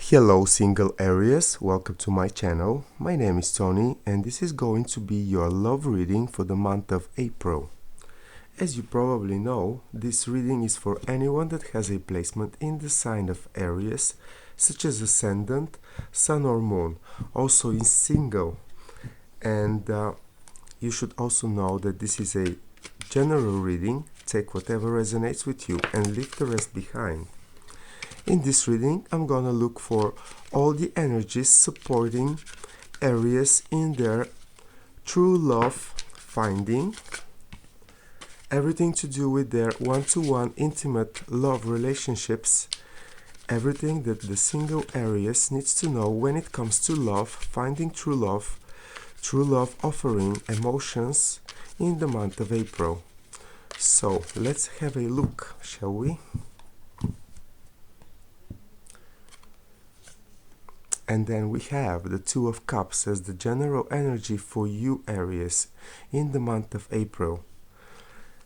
Hello single Aries, welcome to my channel. My name is Tony and this is going to be your love reading for the month of April. As you probably know, this reading is for anyone that has a placement in the sign of Aries, such as Ascendant, Sun or Moon, also in single. And you should also know that this is a general reading. Take whatever resonates with you and leave the rest behind. In this reading, I'm gonna look for all the energies supporting Aries in their true love finding, everything to do with their one-to-one intimate love relationships, everything that the single Aries needs to know when it comes to love, finding true love offering emotions in the month of April. So let's have a look, shall we? And then we have the Two of Cups as the general energy for you, Aries, in the month of April.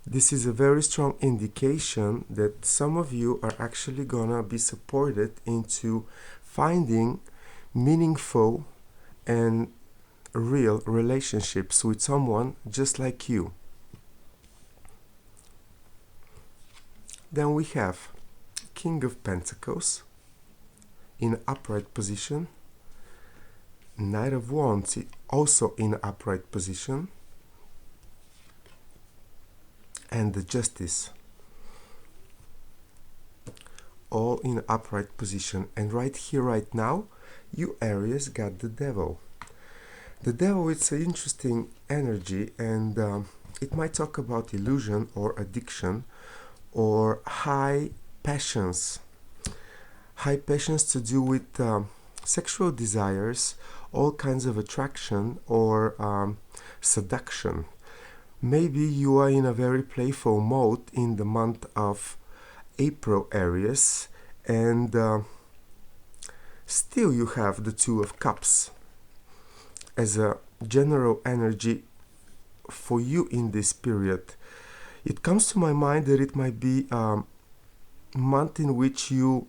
This is a very strong indication that some of you are actually gonna be supported into finding meaningful and real relationships with someone just like you. Then we have King of Pentacles in upright position, Knight of Wands also in upright position, and the Justice all in upright position. And right here, right now, you Aries got the Devil. The Devil is an interesting energy, and it might talk about illusion or addiction or high passions to do with sexual desires, all kinds of attraction or seduction. Maybe you are in a very playful mode in the month of April, Aries, and still you have the Two of Cups as a general energy for you in this period. It comes to my mind that it might be a month in which you,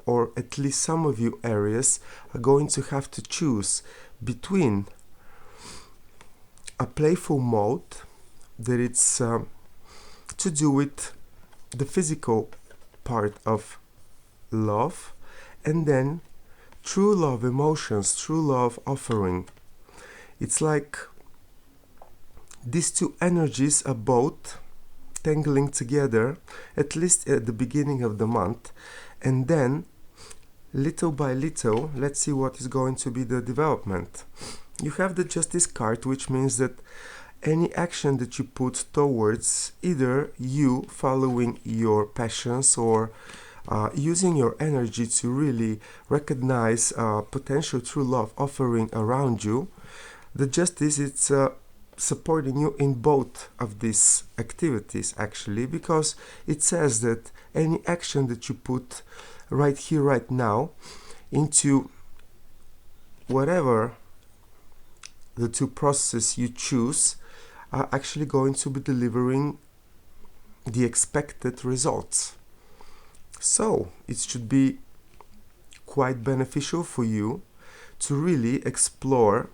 or at least some of you Aries, are going to have to choose between a playful mode that it's to do with the physical part of love, and then true love emotions, true love offering. It's like these two energies are both tangling together, at least at the beginning of the month, and then little by little, let's see what is going to be the development. You have the Justice card, which means that any action that you put towards either you following your passions or using your energy to really recognize potential true love offering around you, the Justice, it's supporting you in both of these activities actually, because it says that any action that you put right here, right now, into whatever the two processes you choose are actually going to be delivering the expected results. So it should be quite beneficial for you to really explore,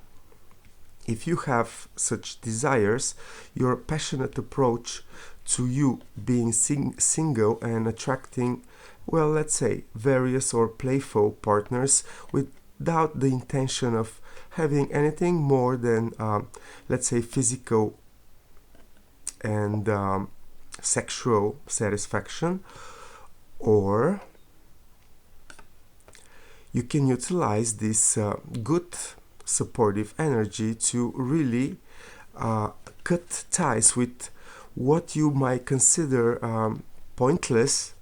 if you have such desires, your passionate approach to you being single and attracting, well, let's say various or playful partners without the intention of having anything more than let's say physical and sexual satisfaction. Or you can utilize this good supportive energy to really cut ties with what you might consider pointless,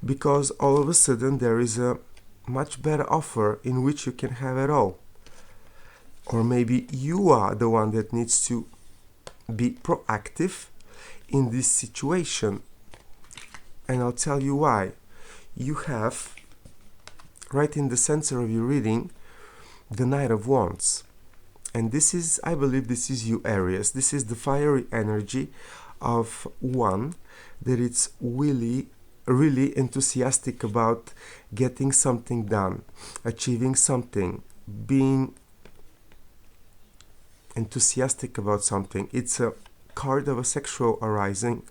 because all of a sudden there is a much better offer in which you can have it all. Or maybe you are the one that needs to be proactive in this situation, and I'll tell you why. You have right in the center of your reading the Knight of Wands, and this is, I believe this is you Aries. This is the fiery energy of one that it's really really enthusiastic about getting something done, achieving something, being enthusiastic about something. It's a card of a sexual arising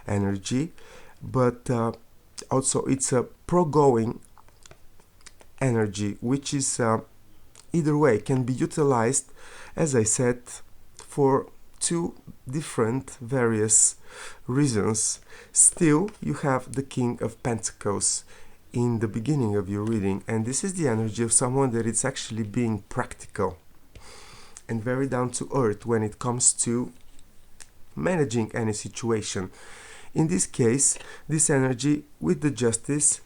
energy, but also it's a pro-going energy, which is either way can be utilized, as I said, for two different various reasons. Still, you have the King of Pentacles in the beginning of your reading, and this is the energy of someone that is actually being practical and very down to earth when it comes to managing any situation. In this case, this energy with the Justice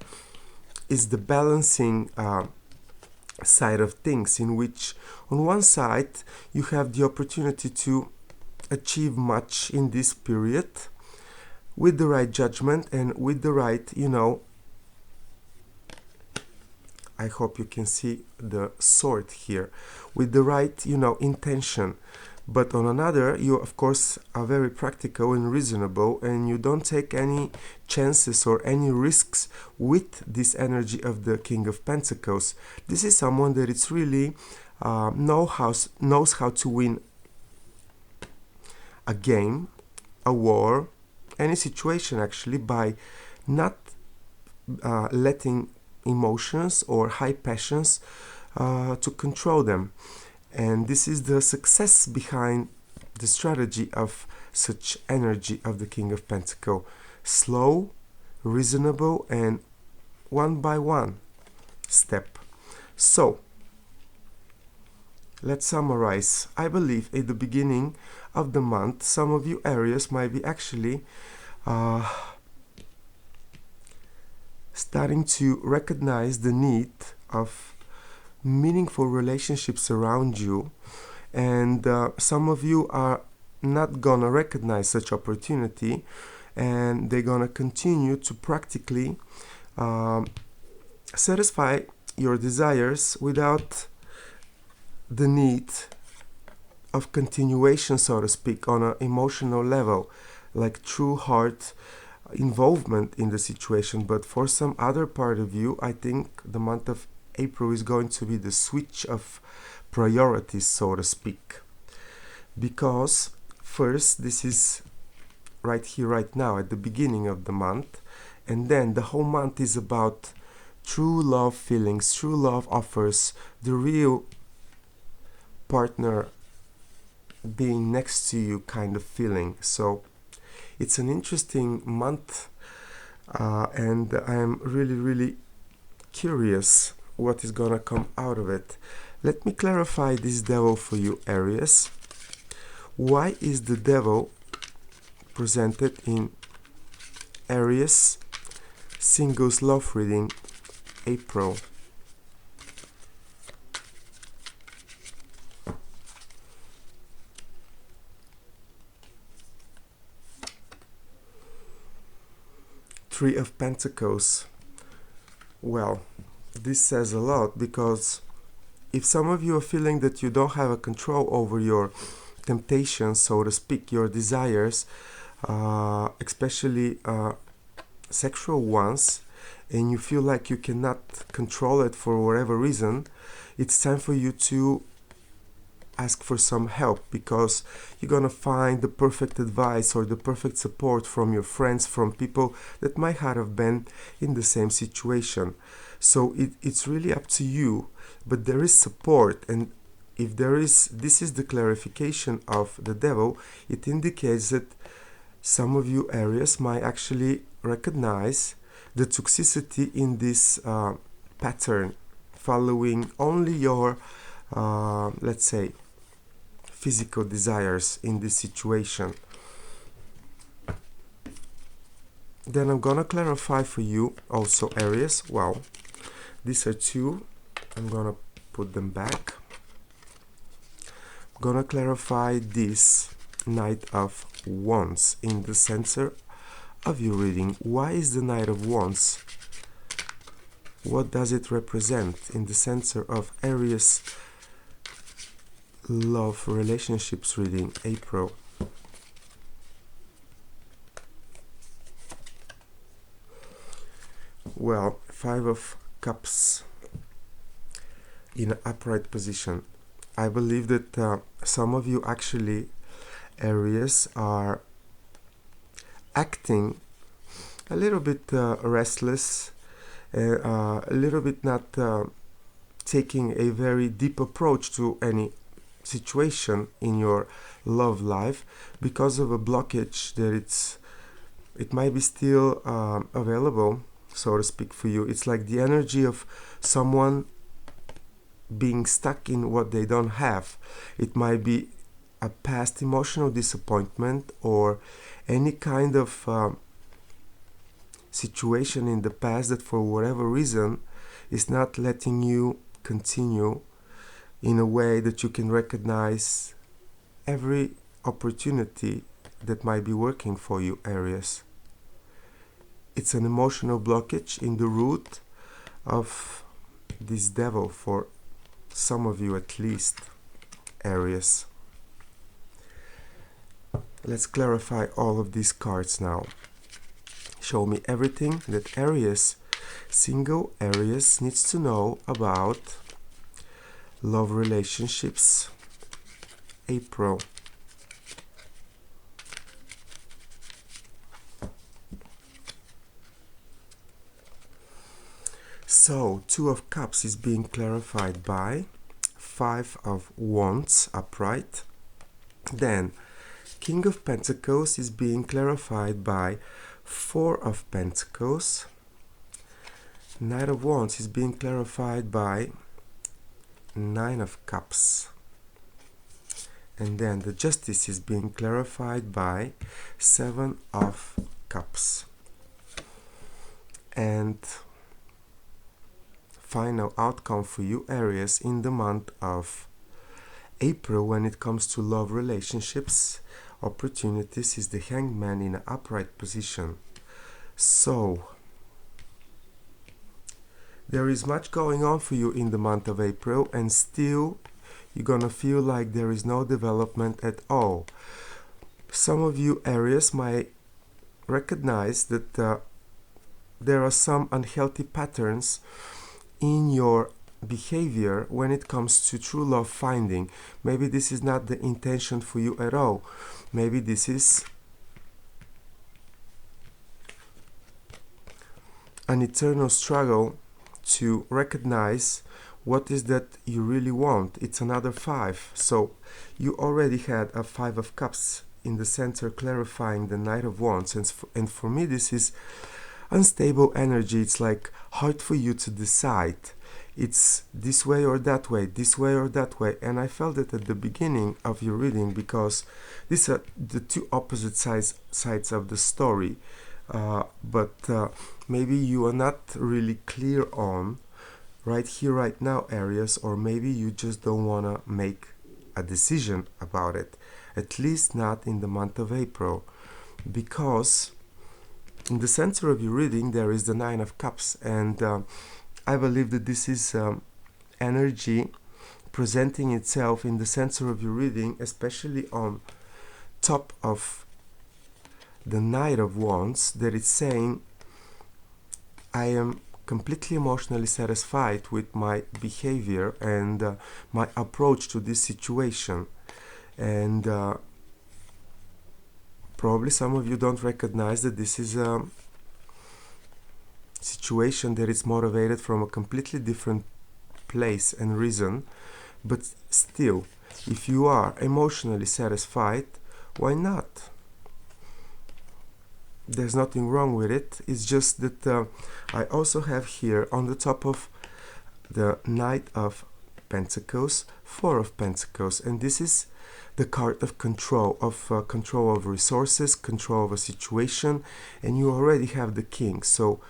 is the balancing side of things, in which on one side you have the opportunity to achieve much in this period with the right judgment and with the right, I hope you can see the sword here, with the right, intention. But on another, you of course are very practical and reasonable, and you don't take any chances or any risks with this energy of the King of Pentacles. This is someone that it's really knows how to win a game, a war, any situation actually, by not letting emotions or high passions to control them. And this is the success behind the strategy of such energy of the King of Pentacles. Slow, reasonable, and one by one step. So, let's summarize. I believe at the beginning of the month, some of you Aries might be actually starting to recognize the need of meaningful relationships around you, and some of you are not gonna recognize such opportunity, and they're gonna continue to practically satisfy your desires without the need of continuation, so to speak, on an emotional level, like true heart involvement in the situation. But for some other part of you, I think the month of April is going to be the switch of priorities, so to speak. Because first, this is right here, right now, at the beginning of the month, and then the whole month is about true love feelings, true love offers, the real partner being next to you kind of feeling. So it's an interesting month, and I'm really curious what is gonna come out of it. Let me clarify this devil for you, Aries. Why is the devil presented in Aries singles love reading April? Three of Pentacles. Well, this says a lot, because if some of you are feeling that you don't have a control over your temptations, so to speak, your desires, especially sexual ones, and you feel like you cannot control it for whatever reason, it's time for you to ask for some help, because you're gonna find the perfect advice or the perfect support from your friends, from people that might have been in the same situation. So it's really up to you, but there is support. And if there is, this is the clarification of the devil. It indicates that some of you Aries might actually recognize the toxicity in this pattern, following only your let's say physical desires in this situation. Then I'm gonna clarify for you also, Aries. Wow, these are two. I'm gonna put them back. I'm gonna clarify this Knight of Wands in the center of your reading. Why is the Knight of Wands? What does it represent in the center of Aries love relationships reading April? Well, Five of Cups in an upright position. I believe that some of you actually, Aries, are acting a little bit restless, a little bit not taking a very deep approach to any situation in your love life because of a blockage that it might be still available, so to speak, for you. It's like the energy of someone being stuck in what they don't have. It might be a past emotional disappointment or any kind of situation in the past that for whatever reason is not letting you continue in a way that you can recognize every opportunity that might be working for you, Aries. It's an emotional blockage in the root of this devil for some of you at least, Aries. Let's clarify all of these cards now. Show me everything that Aries, single Aries, needs to know about love relationships, April. So, Two of Cups is being clarified by Five of Wands upright. Then, King of Pentacles is being clarified by Four of Pentacles. Knight of Wands is being clarified by Nine of Cups. And then the Justice is being clarified by Seven of Cups. And final outcome for you, Aries, in the month of April when it comes to love relationships, opportunities, is the Hangman in an upright position. So, there is much going on for you in the month of April, and still you're gonna feel like there is no development at all. Some of you, Aries, might recognize that there are some unhealthy patterns in your behavior when it comes to true love finding. Maybe this is not the intention for you at all. Maybe this is an eternal struggle to recognize what is that you really want. It's another five. So you already had a Five of Cups in the center clarifying the Knight of Wands, and for me this is unstable energy. It's like hard for you to decide. It's this way or that way, this way or that way. And I felt it at the beginning of your reading because these are the two opposite sides of the story. But maybe you are not really clear on right here, right now, Aries, or maybe you just don't want to make a decision about it, at least not in the month of April, because in the center of your reading there is the Nine of Cups, and I believe that this is energy presenting itself in the center of your reading, especially on top of the Knight of Wands, that it's saying, I am completely emotionally satisfied with my behavior and my approach to this situation. And probably some of you don't recognize that this is a situation that is motivated from a completely different place and reason. But still, if you are emotionally satisfied, why not? There's nothing wrong with it. It's just that I also have here on the top of the Knight of Pentacles, Four of Pentacles, and this is the card of control of resources, control of a situation, and you already have the King. So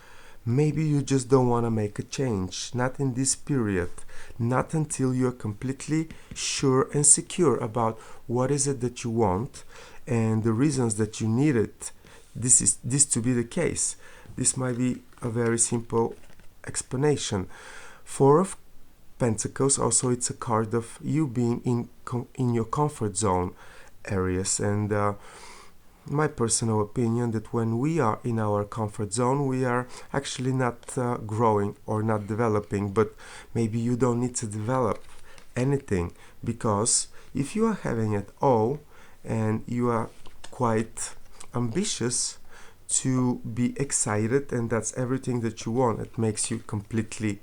maybe you just don't want to make a change, not in this period, not until you're completely sure and secure about what is it that you want and the reasons that you need it. This to be the case. This might be a very simple explanation. Four of Pentacles, also it's a card of you being in your comfort zone, Aries, and my personal opinion that when we are in our comfort zone, we are actually not growing or not developing. But maybe you don't need to develop anything, because if you are having it all and you are quite ambitious to be excited, and that's everything that you want, it makes you completely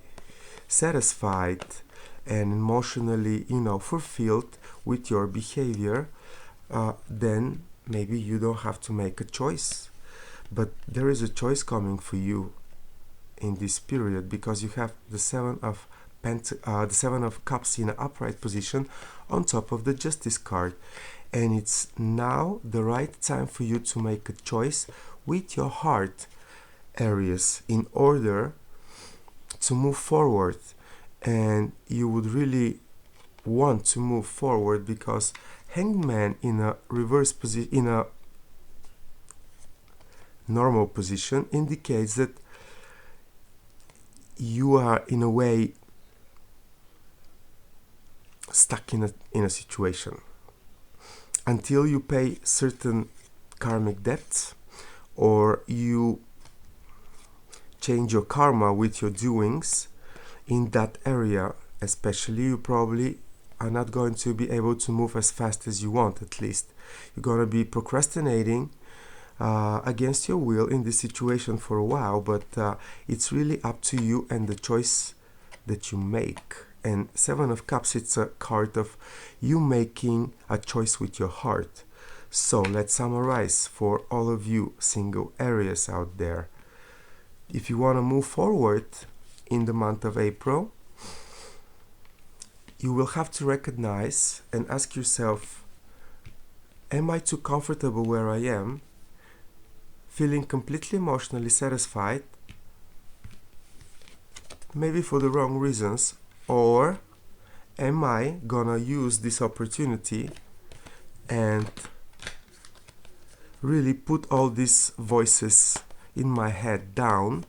satisfied and emotionally, fulfilled with your behavior, then maybe you don't have to make a choice. But there is a choice coming for you in this period, because you have the the Seven of Cups in an upright position on top of the Justice card, and it's now the right time for you to make a choice with your heart, Aries, in order to move forward. And you would really want to move forward, because Hangman in a reverse position, in a normal position, indicates that you are in a way stuck in a situation until you pay certain karmic debts, or you change your karma with your doings in that area. Especially, you probably are not going to be able to move as fast as you want. At least you're going to be procrastinating against your will in this situation for a while, but it's really up to you and the choice that you make. And Seven of Cups, it's a card of you making a choice with your heart. So let's summarize for all of you single Aries out there. If you want to move forward in the month of April, you will have to recognize and ask yourself, am I too comfortable where I am, feeling completely emotionally satisfied, maybe for the wrong reasons, or am I gonna use this opportunity and really put all these voices in my head down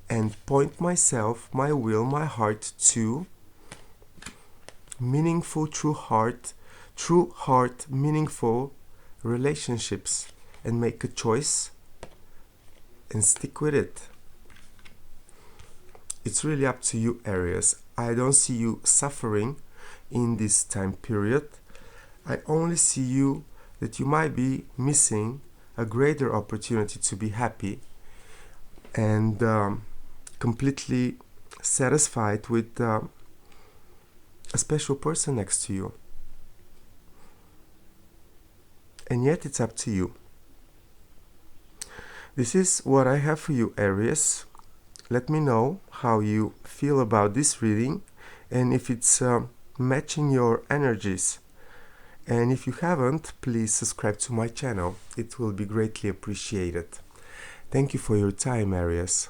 and point myself, my will, my heart to meaningful, true heart, meaningful relationships, and make a choice and stick with it. It's really up to you, Aries. I don't see you suffering in this time period. I only see you that you might be missing a greater opportunity to be happy and completely satisfied with a special person next to you. And yet it's up to you. This is what I have for you, Aries. Let me know how you feel about this reading and if it's matching your energies. And if you haven't, please subscribe to my channel. It will be greatly appreciated. Thank you for your time, Aries.